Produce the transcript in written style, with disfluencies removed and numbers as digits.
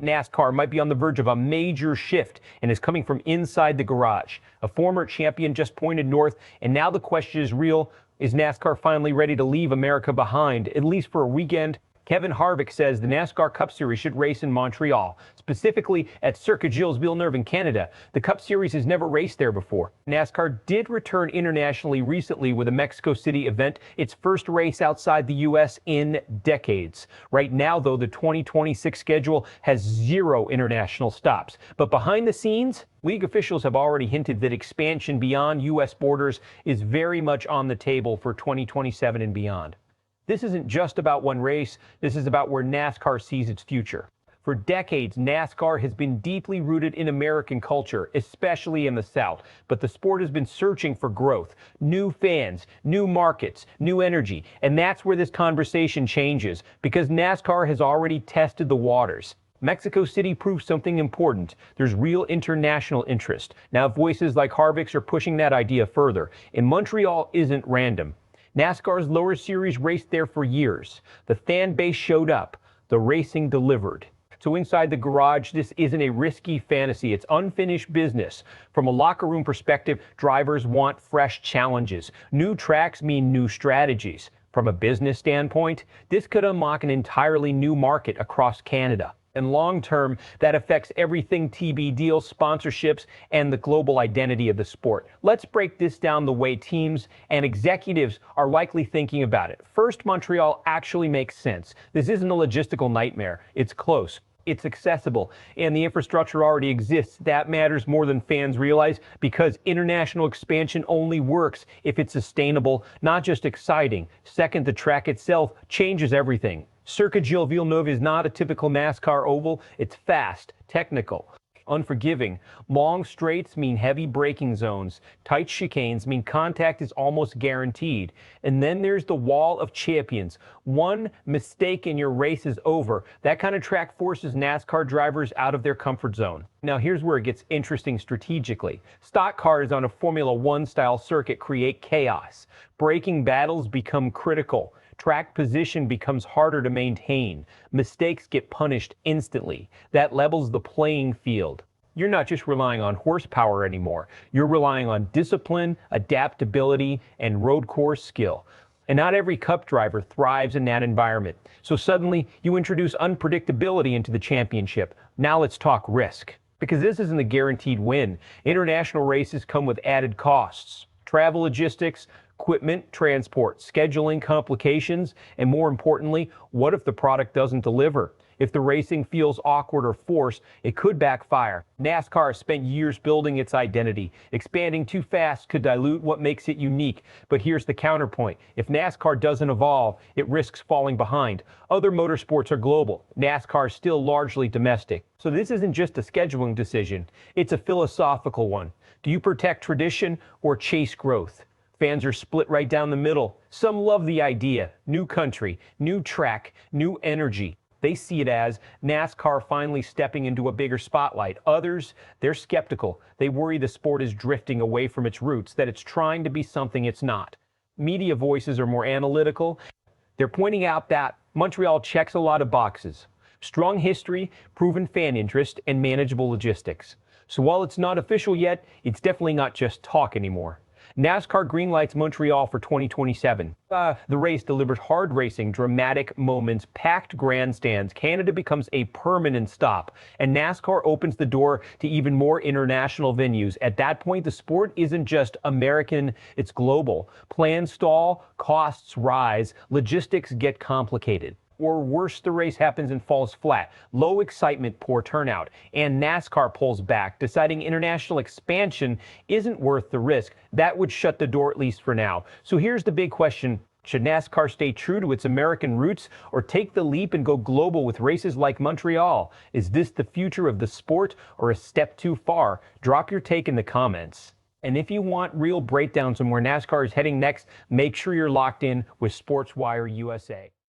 NASCAR might be on the verge of a major shift and is coming from inside the garage. A former champion just pointed north, and now the question is real. Is NASCAR finally ready to leave America behind, at least for a weekend? Kevin Harvick says the NASCAR Cup Series should race in Montreal, specifically at Circuit Gilles Villeneuve in Canada. The Cup Series has never raced there before. NASCAR did return internationally recently with a Mexico City event, its first race outside the U.S. in decades. Right now, though, the 2026 schedule has 0 international stops. But behind the scenes, league officials have already hinted that expansion beyond U.S. borders is very much on the table for 2027 and beyond. This isn't just about one race, this is about where NASCAR sees its future. For decades, NASCAR has been deeply rooted in American culture, especially in the South. But the sport has been searching for growth, new fans, new markets, new energy. And that's where this conversation changes, because NASCAR has already tested the waters. Mexico City proves something important. There's real international interest. Now, voices like Harvick's are pushing that idea further. And Montreal isn't random. NASCAR's lower series raced there for years. The fan base showed up. The racing delivered. So inside the garage, this isn't a risky fantasy. It's unfinished business. From a locker room perspective, drivers want fresh challenges. New tracks mean new strategies. From a business standpoint, this could unlock an entirely new market across Canada. And long term, that affects everything: TV deals, sponsorships, and the global identity of the sport. Let's break this down the way teams and executives are likely thinking about it. First, Montreal actually makes sense. This isn't a logistical nightmare. It's close. It's accessible, and the infrastructure already exists. That matters more than fans realize, because international expansion only works if it's sustainable, not just exciting. Second, the track itself changes everything. Circuit Gilles Villeneuve is not a typical NASCAR oval. It's fast, technical, unforgiving. Long straights mean heavy braking zones. Tight chicanes mean contact is almost guaranteed. And then there's the wall of champions. One mistake and your race is over. That kind of track forces NASCAR drivers out of their comfort zone. Now here's where it gets interesting strategically. Stock cars on a Formula One style circuit create chaos. Braking battles become critical. Track position becomes harder to maintain. Mistakes get punished instantly. That levels the playing field. You're not just relying on horsepower anymore. You're relying on discipline, adaptability, and road course skill. And not every Cup driver thrives in that environment. So suddenly, you introduce unpredictability into the championship. Now let's talk risk. Because this isn't a guaranteed win. International races come with added costs. Travel logistics, equipment, transport, scheduling complications, and more importantly, what if the product doesn't deliver? If the racing feels awkward or forced, it could backfire. NASCAR has spent years building its identity. Expanding too fast could dilute what makes it unique. But here's the counterpoint. If NASCAR doesn't evolve, it risks falling behind. Other motorsports are global. NASCAR is still largely domestic. So this isn't just a scheduling decision. It's a philosophical one. Do you protect tradition or chase growth? Fans are split right down the middle. Some love the idea. New country, new track, new energy. They see it as NASCAR finally stepping into a bigger spotlight. Others, they're skeptical. They worry the sport is drifting away from its roots, that it's trying to be something it's not. Media voices are more analytical. They're pointing out that Montreal checks a lot of boxes. Strong history, proven fan interest, and manageable logistics. So while it's not official yet, it's definitely not just talk anymore. NASCAR greenlights Montreal for 2027. The race delivers hard racing, dramatic moments, packed grandstands. Canada becomes a permanent stop, and NASCAR opens the door to even more international venues. At that point, the sport isn't just American, it's global. Plans stall, costs rise, logistics get complicated. Or worse, the race happens and falls flat. Low excitement, poor turnout. And NASCAR pulls back, deciding international expansion isn't worth the risk. That would shut the door, at least for now. So here's the big question. Should NASCAR stay true to its American roots or take the leap and go global with races like Montreal? Is this the future of the sport or a step too far? Drop your take in the comments. And if you want real breakdowns on where NASCAR is heading next, make sure you're locked in with SPORTSWIRE USA.